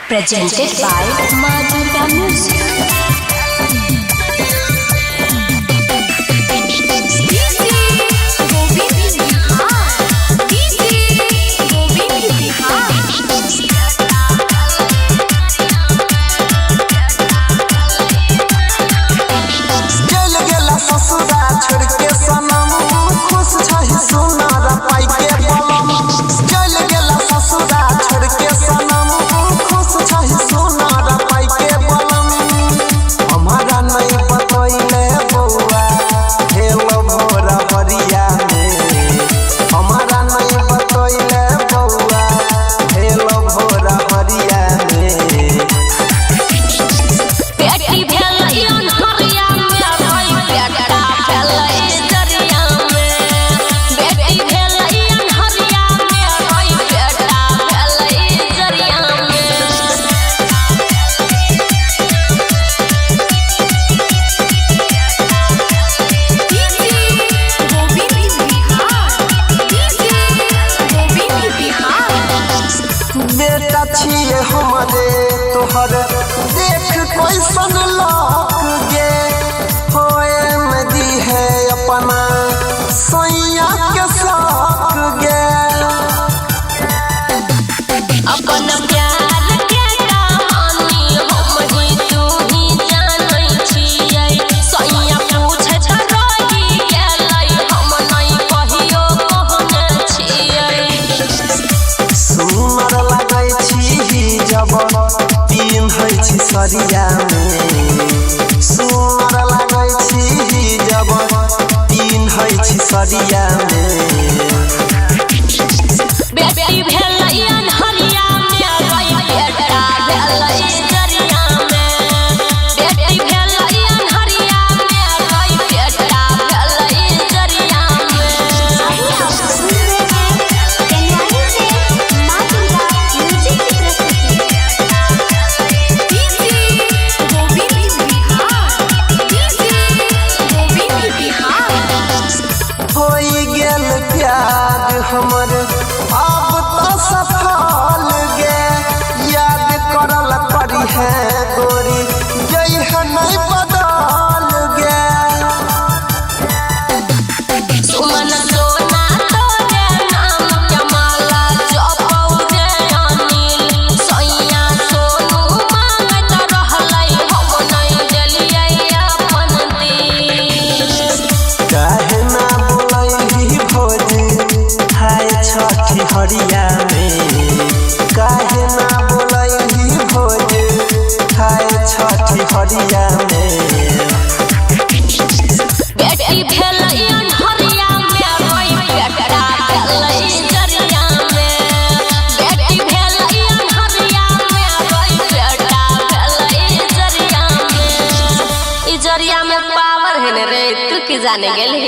Presented by Madhurga Music. बेटा छिए हमारे तोहर देख कैसन लाग गे होए में दी है अपना सैया के साथ गे अपन प्यार के कहानी हम ही तू ही जानै छियै सैया पूछे छ रही गेलै हम नहीं कहियो कहने छियै सुनर लागै छी जब तीन है छी सरिया में सुनर लागै छी जब तीन है छी सरिया में बेटी भेलै अनहरिया में रही बेटा भेलै जरिया में बेटी भेलै अनहरिया में रही बेटा भेलै जरिया में हमर अब तो सफल गे याद करल पड़ी है गोरी जई है नहीं बदल गे सुमन सोना तोरे नाम के माला जपौ रे अनिल सैया सोनू मांगत रहलै हम नहीं देलियै अपन दिल काहे ना बोलैली भोजी छठी हरिया में काहे ना बोलैली भोज खाए छठी हरिया में बेटी भेलै अनहरिया में रही बेटा भेलै जरिया में बेटी भेलै अनहरिया में रही बेटा भेलै जरिया में ई जरिया में पावर है रे तू की जाने गेली।